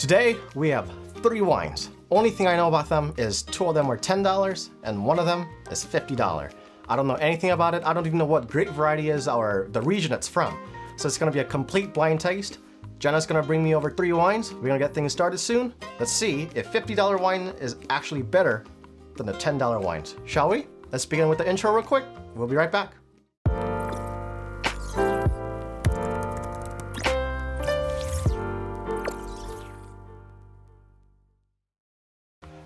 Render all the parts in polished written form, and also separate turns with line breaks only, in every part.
Today, we have 3 wines. Only thing I know about them is 2 of them are $10 and 1 of them is $50. I don't know anything about it. I don't even know what grape variety is or the region it's from. So it's gonna be a complete blind taste. Jenna's gonna bring me over 3 wines. We're gonna get things started soon. Let's see if $50 wine is actually better than the $10 wines. Shall we? Let's begin with the intro real quick. We'll be right back.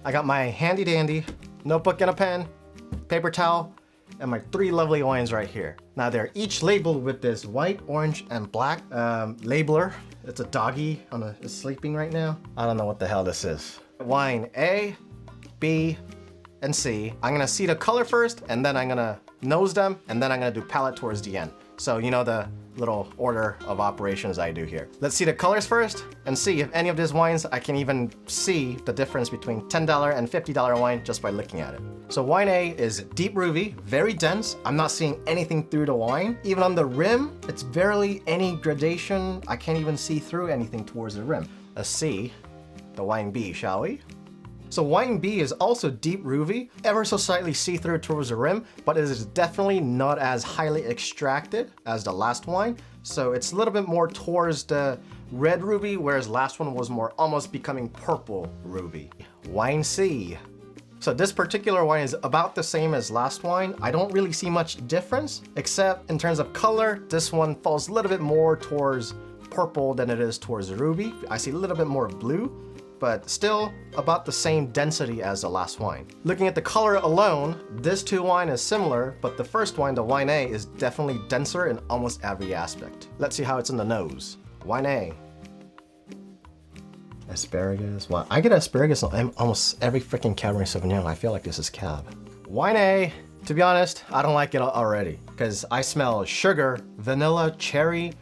I got my handy dandy notebook and a pen, paper towel, and my 3 lovely wines right here. Now they're each labeled with this white, orange, and black labeler. It's a doggy is sleeping right now. I don't know what the hell this is. Wine A, B, and C. I'm gonna see the color first, and then I'm gonna nose them, and then I'm gonna do palate towards the end. So you know the little order of operations I do here. Let's see the colors first and see if any of these wines I can even see the difference between $10 and $50 wine just by looking at it. So wine A is deep ruby, very dense. I'm not seeing anything through the wine. Even on the rim, it's barely any gradation. I can't even see through anything towards the rim. Let's see the wine B, shall we? So wine B is also deep ruby, ever so slightly see-through towards the rim, but it is definitely not as highly extracted as the last wine. So it's a little bit more towards the red ruby, whereas last one was more almost becoming purple ruby. Wine C. So this particular wine is about the same as last wine. I don't really see much difference, except in terms of color, this one falls a little bit more towards purple than it is towards the ruby. I see a little bit more blue, but still about the same density as the last wine. Looking at the color alone, this 2 wine is similar, but the first wine, the wine A, is definitely denser in almost every aspect. Let's see how it's in the nose. Wine A. Asparagus. Wow, I get asparagus on almost every freaking Cabernet Sauvignon. I feel like this is Cab. Wine A, to be honest, I don't like it already, because I smell sugar, vanilla, cherry,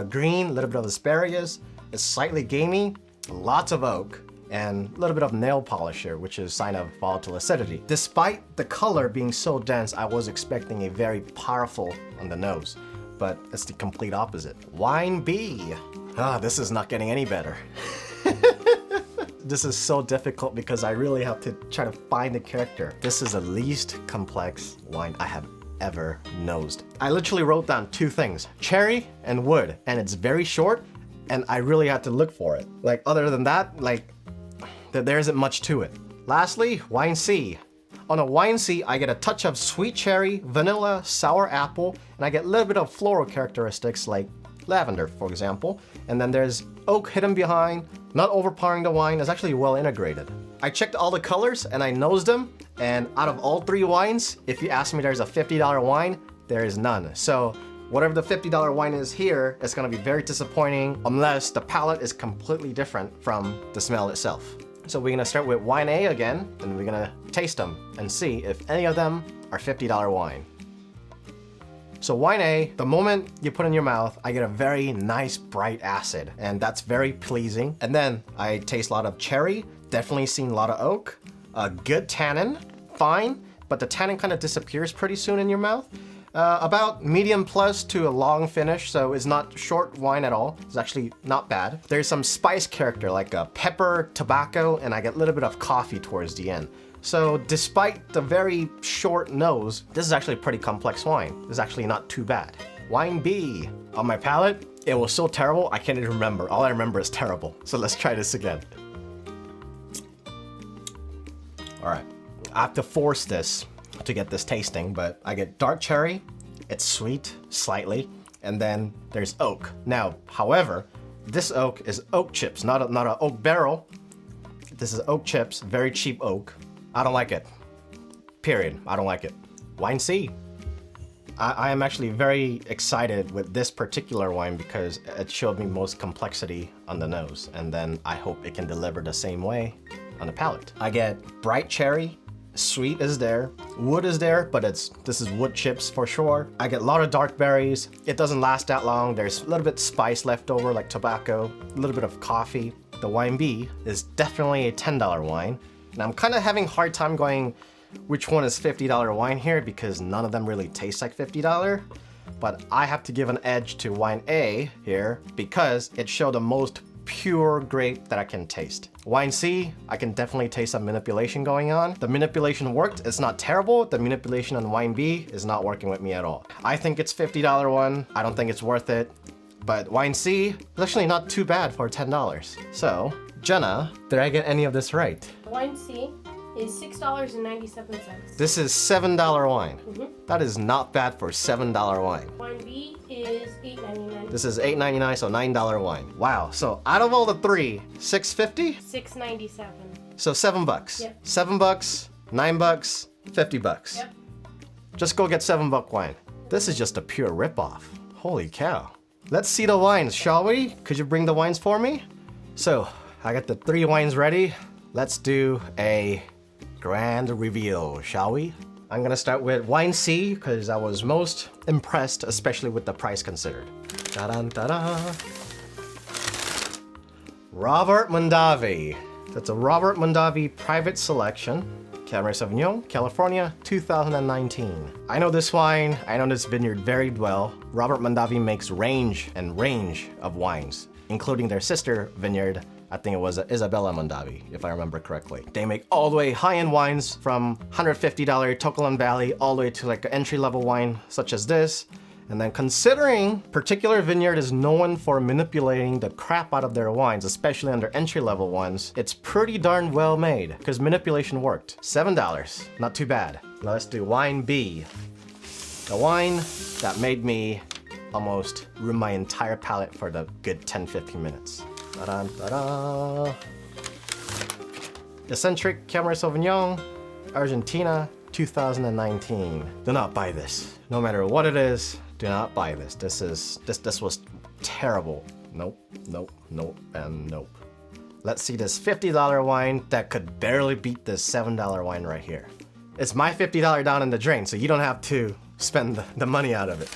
green, a little bit of asparagus. It's slightly gamey. Lots of oak, and a little bit of nail polish here, which is a sign of volatile acidity. Despite the color being so dense, I was expecting a very powerful on the nose, but it's the complete opposite. Wine B. This is not getting any better. This is so difficult because I really have to try to find the character. This is the least complex wine I have ever nosed. I literally wrote down 2 things, cherry and wood, and it's very short, and I really had to look for it. Like, other than that, like, there isn't much to it. Lastly, wine C. On a wine C, I get a touch of sweet cherry, vanilla, sour apple, and I get a little bit of floral characteristics like lavender, for example. And then there's oak hidden behind, not overpowering the wine. It's actually well integrated. I checked all the colors and I nosed them, and out of all 3 wines, if you ask me there's a $50 wine, there is none. So whatever the $50 wine is here, it's gonna be very disappointing unless the palate is completely different from the smell itself. So we're gonna start with wine A again, and we're gonna taste them and see if any of them are $50 wine. So wine A, the moment you put in your mouth, I get a very nice bright acid, and that's very pleasing. And then I taste a lot of cherry, definitely seen a lot of oak, a good tannin, fine, but the tannin kind of disappears pretty soon in your mouth. About medium plus to a long finish, so it's not short wine at all. It's actually not bad. There's some spice character like pepper, tobacco, and I get a little bit of coffee towards the end. So despite the very short nose, this is actually a pretty complex wine. It's actually not too bad. Wine B. On my palate, it was so terrible, I can't even remember. All I remember is terrible. So let's try this again. All right, I have to force this to get this tasting, but I get dark cherry, it's sweet, slightly, and then there's oak. Now, however, this oak is oak chips, not an oak barrel. This is oak chips, very cheap oak. I don't like it, period. I don't like it. Wine C. I am actually very excited with this particular wine because it showed me most complexity on the nose, and then I hope it can deliver the same way on the palate. I get bright cherry, sweet is there, wood is there, but this is wood chips for sure. I get a lot of dark berries. It doesn't last that long. There's a little bit spice left over like tobacco, a little bit of coffee. The wine B is definitely a $10 wine. And I'm kind of having a hard time going which one is $50 wine here because none of them really taste like $50. But I have to give an edge to wine A here because it showed the most pure grape that I can taste. Wine C, I can definitely taste some manipulation going on. The manipulation worked, it's not terrible. The manipulation on wine B is not working with me at all. I think it's $50 one. I don't think it's worth it. But wine C is actually not too bad for $10. So, Jenna, did I get any of this right?
Wine C is $6.97.
This is $7 wine. That is not bad for $7 wine.
Wine B is $8.99.
This is $8.99, so $9 wine. Wow, so out of all the three, $6.50?
$6.97.
So $7.
Yep.
$7, $9, $50.
Yep.
Just go get $7 wine. This is just a pure ripoff. Holy cow. Let's see the wines, shall we? Could you bring the wines for me? So, I got the 3 wines ready. Let's do a grand reveal, shall we? I'm gonna start with wine C because I was most impressed, especially with the price considered. Ta-da-da-da. Robert Mondavi. That's a Robert Mondavi private selection. Cabernet Sauvignon, California, 2019. I know this wine, I know this vineyard very well. Robert Mondavi makes range of wines, including their sister vineyard. I think it was Isabella Mondavi, if I remember correctly. They make all the way high-end wines from $150 Tokelan Valley all the way to like an entry-level wine such as this. And then considering particular vineyard is known for manipulating the crap out of their wines, especially on their entry-level ones, it's pretty darn well made because manipulation worked. $7, not too bad. Now let's do wine B. The wine that made me almost ruin my entire palate for the good 10-15 minutes. Ta-da, ta-da. Eccentric Cabernet Sauvignon, Argentina, 2019. Do not buy this. No matter what it is, do not buy this. This was terrible. Nope, nope, nope, and nope. Let's see this $50 wine that could barely beat this $7 wine right here. It's my $50 down in the drain, so you don't have to spend the money out of it.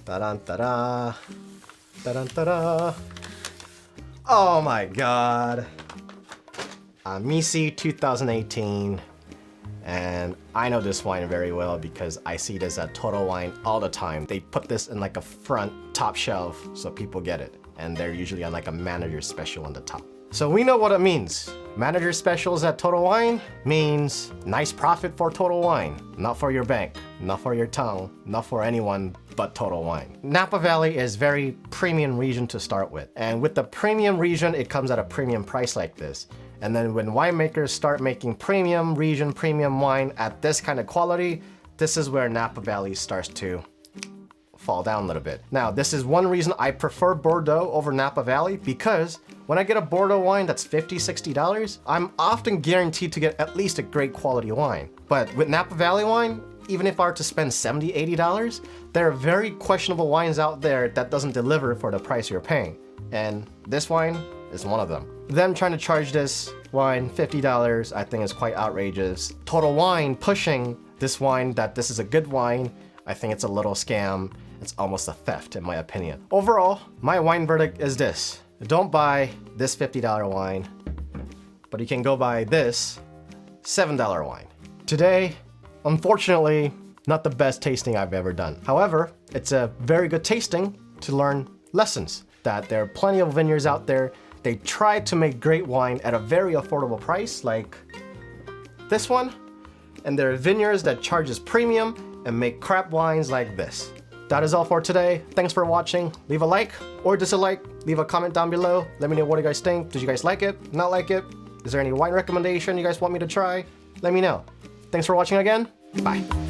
Ta-da, ta-da, ta-da, ta-da. Oh my God. Amici 2018. And I know this wine very well because I see this at Total Wine all the time. They put this in like a front top shelf so people get it. And they're usually on like a manager special on the top. So we know what it means. Manager specials at Total Wine means nice profit for Total Wine. Not for your bank, not for your tongue, not for anyone but Total Wine. Napa Valley is very premium region to start with. And with the premium region, it comes at a premium price like this. And then when winemakers start making premium region, premium wine at this kind of quality, this is where Napa Valley starts to fall down a little bit. Now, this is one reason I prefer Bordeaux over Napa Valley because when I get a Bordeaux wine that's $50, $60, I'm often guaranteed to get at least a great quality wine. But with Napa Valley wine, even if I were to spend $70, $80, there are very questionable wines out there that doesn't deliver for the price you're paying. And this wine is one of them. Them trying to charge this wine $50, I think is quite outrageous. Total Wine pushing this wine that this is a good wine, I think it's a little scam. It's almost a theft in my opinion. Overall, my wine verdict is this. Don't buy this $50 wine, but you can go buy this $7 wine. Today, unfortunately, not the best tasting I've ever done. However, it's a very good tasting to learn lessons that there are plenty of vineyards out there. They try to make great wine at a very affordable price like this one. And there are vineyards that charges premium and make crap wines like this. That is all for today. Thanks for watching. Leave a like or dislike. Leave a comment down below. Let me know what you guys think. Did you guys like it? Not like it? Is there any wine recommendation you guys want me to try? Let me know. Thanks for watching again. Bye.